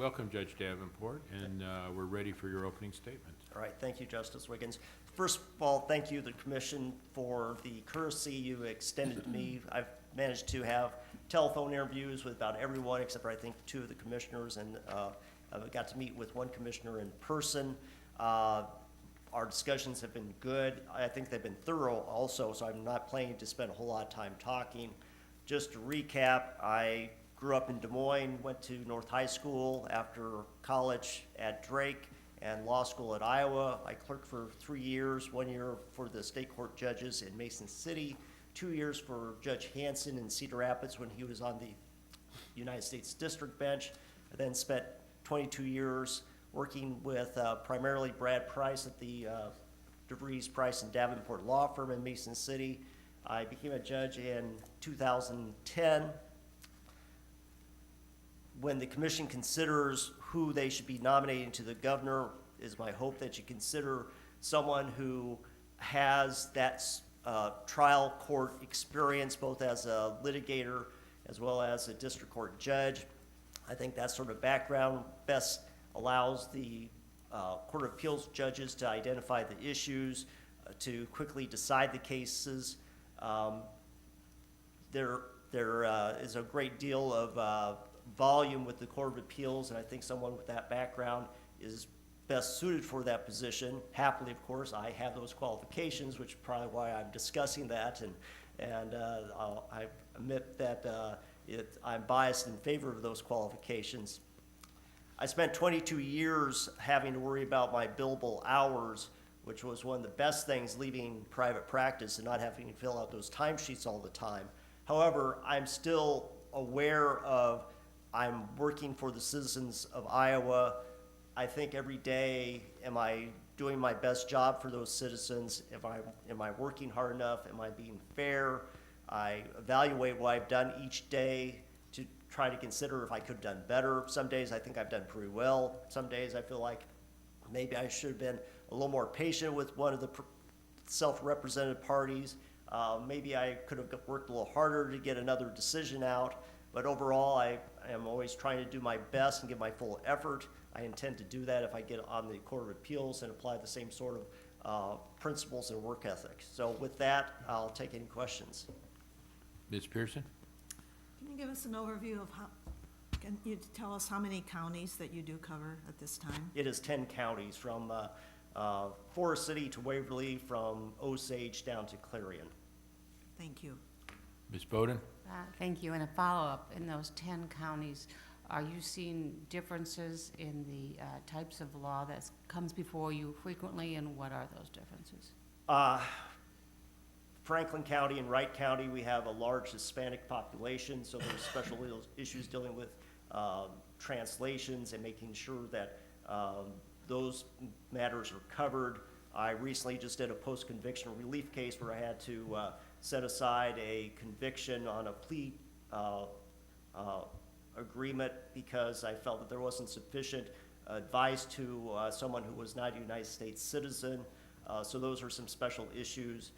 Welcome, Judge Davenport, and we're ready for your opening statement. All right, thank you, Justice Wiggins. First of all, thank you, the Commission, for the courtesy you extended to me. I've managed to have telephone interviews with about everyone except for I think 2 of the commissioners, and I've got to meet with 1 commissioner in person. Our discussions have been good. I think they've been thorough also, so I'm not planning to spend a whole lot of time talking. Just to recap, I grew up in Des Moines, went to North High School, after college at Drake, and law school at Iowa. I clerked for 3 years, 1 year for the state court judges in Mason City, 2 years for Judge Hanson in Cedar Rapids when he was on the United States District Bench. I then spent 22 years working with primarily Brad Price at the DeVries, Price, and Davenport law firm in Mason City. I became a judge in 2010. When the commission considers who they should be nominating to the governor, is my hope that you consider someone who has that trial court experience, both as a litigator as well as a district court judge. I think that sort of background best allows the Court of Appeals judges to identify the issues, to quickly decide the cases. There is a great deal of volume with the Court of Appeals, and I think someone with that background is best suited for that position. Happily, of course, I have those qualifications, which is probably why I'm discussing that, and I admit that I'm biased in favor of those qualifications. I spent 22 years having to worry about my billable hours, which was one of the best things leaving private practice and not having to fill out those timesheets all the time. However, I'm still aware of I'm working for the citizens of Iowa. I think every day, am I doing my best job for those citizens? Am I working hard enough? Am I being fair? I evaluate what I've done each day to try to consider if I could have done better. Some days I think I've done pretty well. Some days I feel like maybe I should have been a little more patient with one of the self-represented parties. Maybe I could have worked a little harder to get another decision out. But overall, I am always trying to do my best and give my full effort. I intend to do that if I get on the Court of Appeals and apply the same sort of principles and work ethic. So with that, I'll take any questions. Ms. Pearson? Can you give us an overview of can you tell us how many counties that you do cover at this time? It is 10 counties, from Forest City to Waverly, from Osage down to Clarion. Thank you. Ms. Bowden? Thank you. And a follow-up, in those 10 counties, are you seeing differences in the types of law that comes before you frequently, and what are those differences? Franklin County and Wright County, we have a large Hispanic population, so there's special issues dealing with translations and making sure that those matters are covered. I recently just did a post-conviction relief case where I had to set aside a conviction on a plea agreement because I felt that there wasn't sufficient advice to someone who was not a United States citizen. So those are some special issues.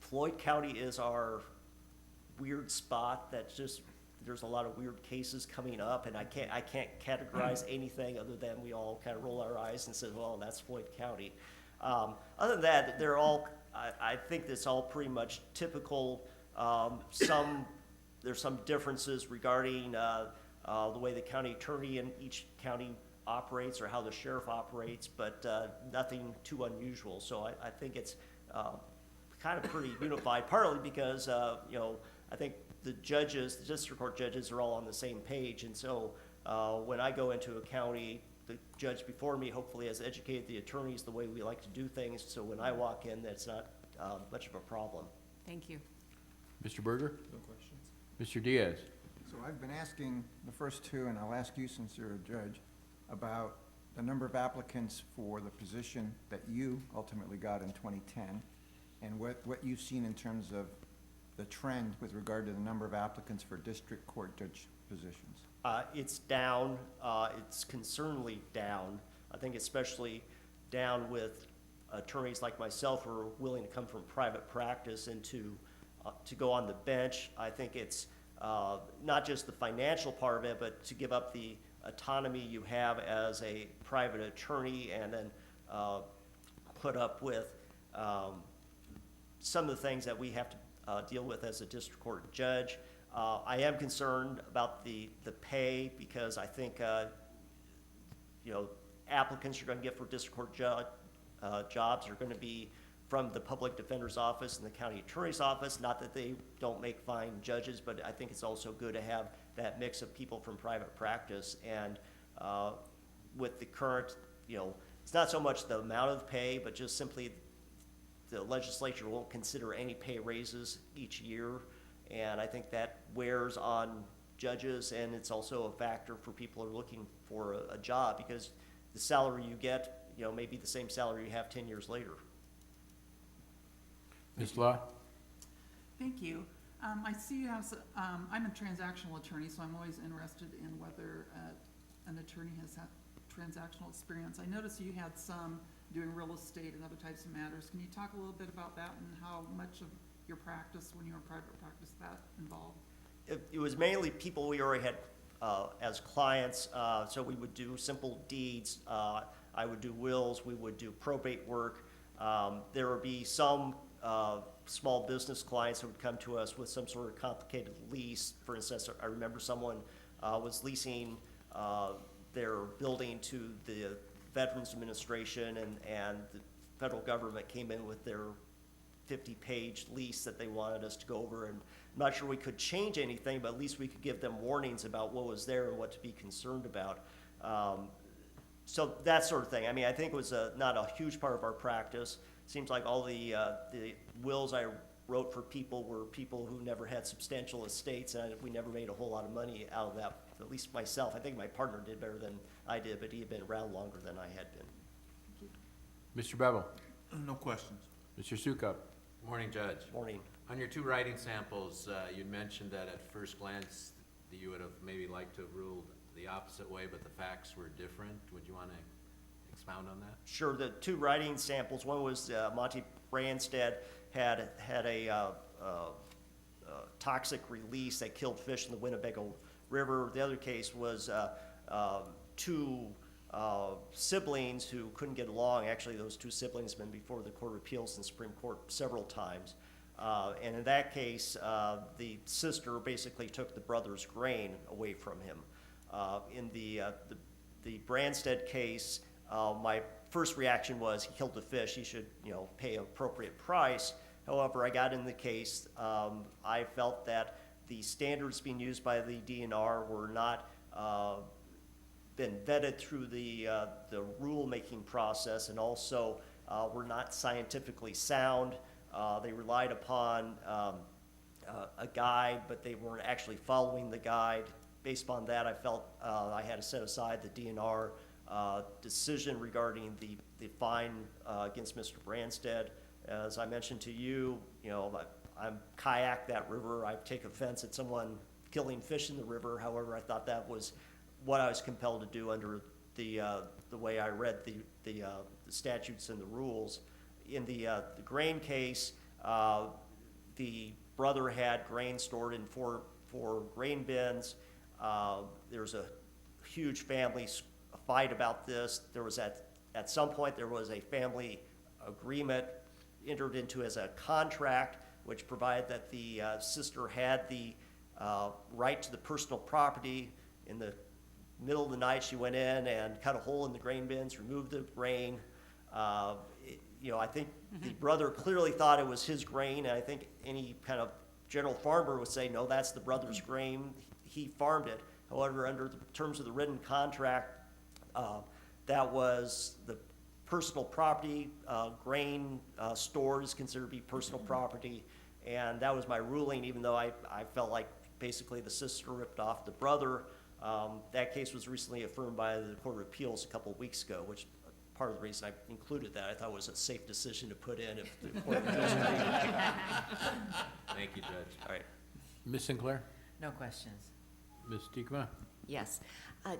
Floyd County is our weird spot that just, there's a lot of weird cases coming up, and I can't categorize anything other than we all kind of roll our eyes and say, well, that's Floyd County. Other than that, they're all, I think it's all pretty much typical. There's some differences regarding the way the county attorney in each county operates or how the sheriff operates, but nothing too unusual. So I think it's kind of pretty unified, partly because I think the judges, the district court judges, are all on the same page, and so when I go into a county, the judge before me hopefully has educated the attorneys the way we like to do things, so when I walk in, that's not much of a problem. Thank you. Mr. Berger? No questions. Mr. Diaz? So I've been asking the first two, and I'll ask you since you're a judge, about the number of applicants for the position that you ultimately got in 2010, and what you've seen in terms of the trend with regard to the number of applicants for district court judge positions. It's down. It's concerningly down. I think especially down with attorneys like myself who are willing to come from private practice and to go on the bench. I think it's not just the financial part of it, but to give up the autonomy you have as a private attorney, and then put up with some of the things that we have to deal with as a district court judge. I am concerned about the pay, because I think applicants you're going to get for district court jobs are going to be from the public defender's office and the county attorney's office. Not that they don't make fine judges, but I think it's also good to have that mix of people from private practice. And with the current, it's not so much the amount of pay, but just simply the legislature won't consider any pay raises each year. And I think that wears on judges, and it's also a factor for people who are looking for a job, because the salary you get, may be the same salary you have 10 years later. Ms. Law? Thank you. I see you have, I'm a transactional attorney, so I'm always interested in whether an attorney has had transactional experience. I noticed you had some doing real estate and other types of matters. Can you talk a little bit about that and how much of your practice, when you were in private practice, that involved? It was mainly people we already had as clients, so we would do simple deeds. I would do wills, we would do probate work. There would be some small business clients who would come to us with some sort of complicated lease. For instance, I remember someone was leasing their building to the Veterans Administration, and the federal government came in with their 50-page lease that they wanted us to go over. And I'm not sure we could change anything, but at least we could give them warnings about what was there and what to be concerned about. So that sort of thing. I mean, I think it was not a huge part of our practice. Seems like all the wills I wrote for people were people who never had substantial estates, and we never made a whole lot of money out of that, at least myself. I think my partner did better than I did, but he had been around longer than I had been. Mr. Bevel? No questions. Mr. Sukup? Morning, Judge. Morning. On your two writing samples, you mentioned that at first glance, that you would have maybe liked to have ruled the opposite way, but the facts were different. Would you want to expound on that? Sure. The two writing samples, one was Monty Branstad had a toxic release that killed fish in the Winnebago River. The other case was two siblings who couldn't get along. Actually, those two siblings have been before the Court of Appeals and Supreme Court several times. And in that case, the sister basically took the brother's grain away from him. In the Branstad case, my first reaction was he killed the fish. He should, pay an appropriate price. However, I got in the case. I felt that the standards being used by the DNR were not been vetted through the rulemaking process, and also were not scientifically sound. They relied upon a guide, but they weren't actually following the guide. Based upon that, I felt I had to set aside the DNR decision regarding the fine against Mr. Branstad. As I mentioned to you, I'm kayak that river. I take offense at someone killing fish in the river. However, I thought that was what I was compelled to do under the way I read the statutes and the rules. In the grain case, the brother had grain stored in four grain bins. There was a huge family fight about this. There was at some point there was a family agreement entered into as a contract, which provided that the sister had the right to the personal property. In the middle of the night, she went in and cut a hole in the grain bins, removed the grain. I think the brother clearly thought it was his grain, and I think any kind of general farmer would say, no, that's the brother's grain. He farmed it. However, under the terms of the written contract, that was the personal property. Grain stored is considered to be personal property, and that was my ruling, even though I felt like basically the sister ripped off the brother. That case was recently affirmed by the Court of Appeals a couple of weeks ago, which part of the reason I included that. I thought it was a safe decision to put in if the Court of Appeals agreed. Thank you, Judge. All right. Ms. Sinclair? No questions. Ms. Stiekema? Yes.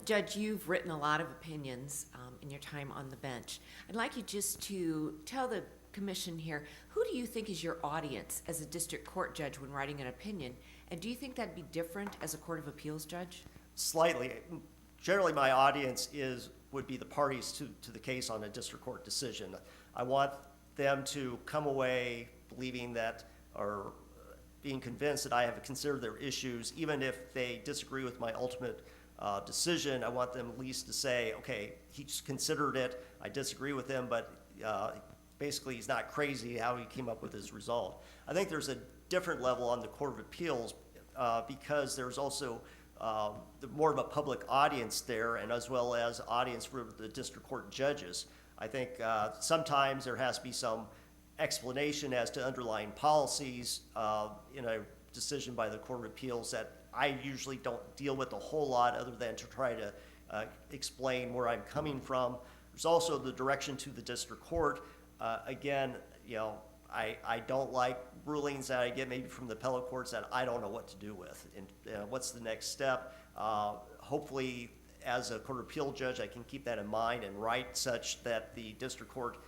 Judge, you've written a lot of opinions in your time on the bench. I'd like you just to tell the commission here, who do you think is your audience as a district court judge when writing an opinion? And do you think that'd be different as a Court of Appeals judge? Slightly. Generally, my audience would be the parties to the case on a district court decision. I want them to come away believing that, or being convinced that I have considered their issues, even if they disagree with my ultimate decision. I want them at least to say, okay, he's considered it, I disagree with him, but basically he's not crazy how he came up with his result. I think there's a different level on the Court of Appeals because there's also more of a public audience there, and as well as audience for the district court judges. I think sometimes there has to be some explanation as to underlying policies in a decision by the Court of Appeals that I usually don't deal with a whole lot other than to try to explain where I'm coming from. There's also the direction to the district court. Again, you know, I don't like rulings that I get maybe from the appellate courts that I don't know what to do with. And what's the next step? Hopefully, as a Court of Appeal judge, I can keep that in mind and write such that the district court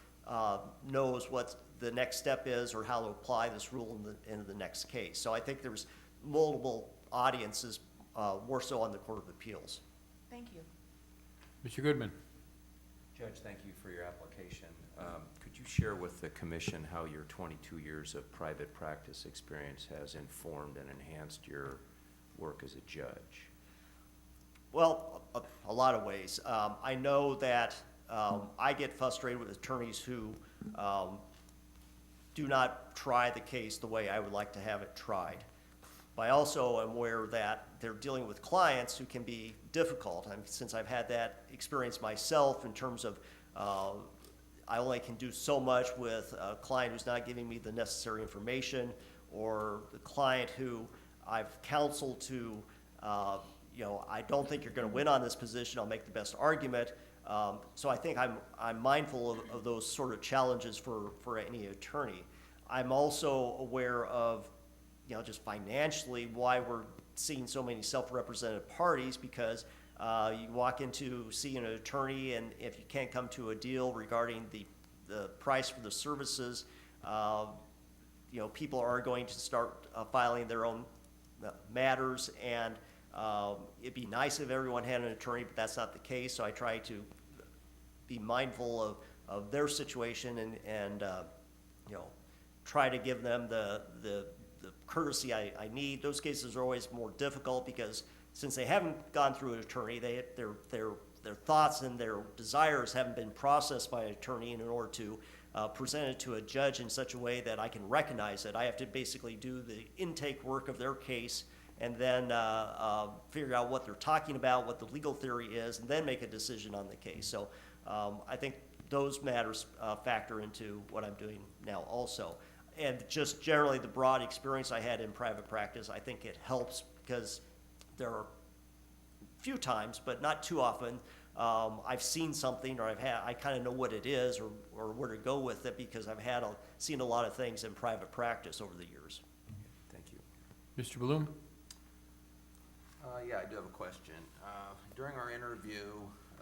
knows what the next step is or how to apply this rule in the next case. So I think there's multiple audiences, more so on the Court of Appeals. Thank you. Mr. Goodman? Judge, thank you for your application. Could you share with the commission how your 22 years of private practice experience has informed and enhanced your work as a judge? Well, a lot of ways. I know that I get frustrated with attorneys who do not try the case the way I would like to have it tried. But I also am aware that they're dealing with clients who can be difficult. Since I've had that experience myself in terms of I only can do so much with a client who's not giving me the necessary information, or the client who I've counseled to, you know, I don't think you're going to win on this position, I'll make the best argument. So I think I'm mindful of those sort of challenges for any attorney. I'm also aware of, you know, just financially why we're seeing so many self-represented parties, because you walk into seeing an attorney, and if you can't come to a deal regarding the price for the services, you know, people are going to start filing their own matters, and it'd be nice if everyone had an attorney, but that's not the case. So I try to be mindful of their situation and you know, try to give them the courtesy I need. Those cases are always more difficult because since they haven't gone through an attorney, their thoughts and their desires haven't been processed by an attorney, and in order to present it to a judge in such a way that I can recognize it, I have to basically do the intake work of their case and then figure out what they're talking about, what the legal theory is, and then make a decision on the case. So I think those matters factor into what I'm doing now also. And just generally the broad experience I had in private practice, I think it helps because there are a few times, but not too often, I've seen something, or I kind of know what it is, or where to go with it, because I've seen a lot of things in private practice over the years. Thank you. Mr. Bloom? Yeah, I do have a question. During our interview,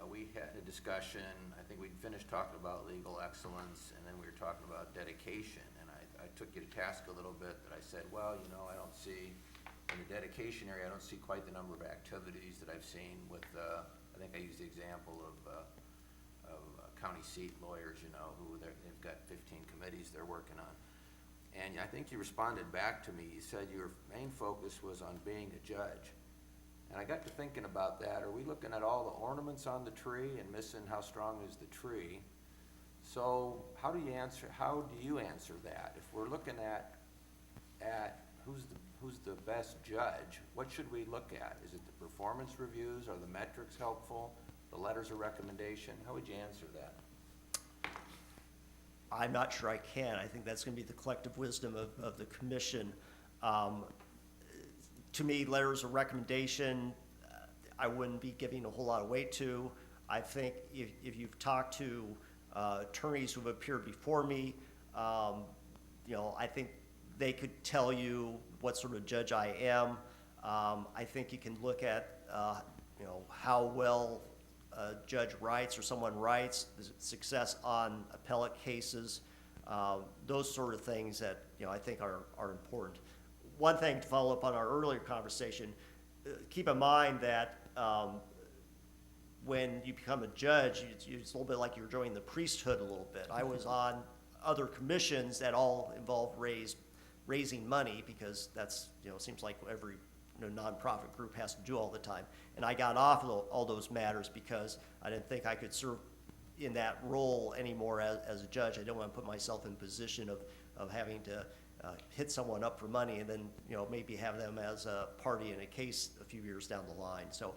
we had a discussion. I think we'd finished talking about legal excellence, and then we were talking about dedication. And I took you to task a little bit, that I said, well, you know, I don't see, in the dedication area, I don't see quite the number of activities that I've seen with, I think I used the example of county seat lawyers, you know, who they've got 15 committees they're working on. And I think you responded back to me. You said your main focus was on being a judge. And I got to thinking about that. Are we looking at all the ornaments on the tree and missing how strong is the tree? So how do you answer that? If we're looking at who's the best judge, what should we look at? Is it the performance reviews? Are the metrics helpful? The letters of recommendation? How would you answer that? I'm not sure I can. I think that's going to be the collective wisdom of the commission. To me, letters of recommendation, I wouldn't be giving a whole lot of weight to. I think if you've talked to attorneys who have appeared before me, you know, I think they could tell you what sort of judge I am. I think you can look at, you know, how well a judge writes or someone writes, the success on appellate cases. those sort of things that, I think are important. One thing to follow up on our earlier conversation, keep in mind that when you become a judge, it's a little bit like you're joining the priesthood a little bit. I was on other commissions that all involved raising money, because that's, seems like every nonprofit group has to do all the time. And I got off of all those matters because I didn't think I could serve in that role anymore as a judge. I don't want to put myself in a position of having to hit someone up for money and then, maybe have them as a party in a case a few years down the line. So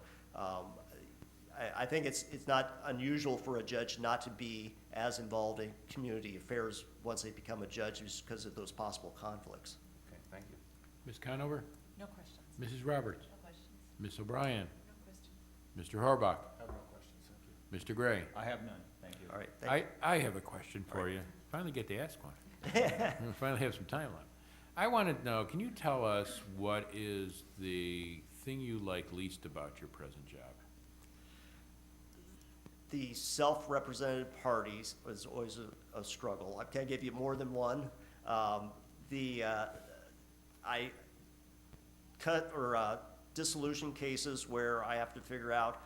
I think it's not unusual for a judge not to be as involved in community affairs once they become a judge, just because of those possible conflicts. Okay, thank you. Ms. Conover? No questions. Mrs. Roberts? No questions. Ms. O'Brien? No questions. Mr. Horbach? I have no questions, thank you. Mr. Gray? I have none, thank you. All right, thank you. I have a question for you. Finally get to ask one. We finally have some time left. I want to know, can you tell us what is the thing you like least about your present job? The self-represented parties was always a struggle. I can't give you more than one. I cut or dissolution cases where I have to figure out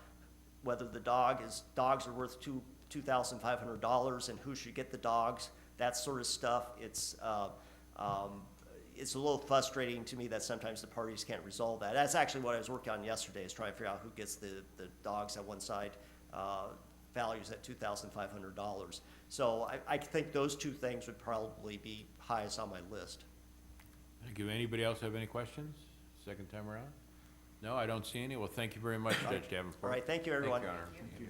whether the dogs are worth $2,500 and who should get the dogs, that sort of stuff. It's a little frustrating to me that sometimes the parties can't resolve that. That's actually what I was working on yesterday, is trying to figure out who gets the dogs at one side, values at $2,500. So I think those two things would probably be highest on my list. Thank you. Anybody else have any questions? Second time around? No, I don't see any. Well, thank you very much, Judge Davenport. All right, thank you, everyone. Thank you, Your Honor. Thank you.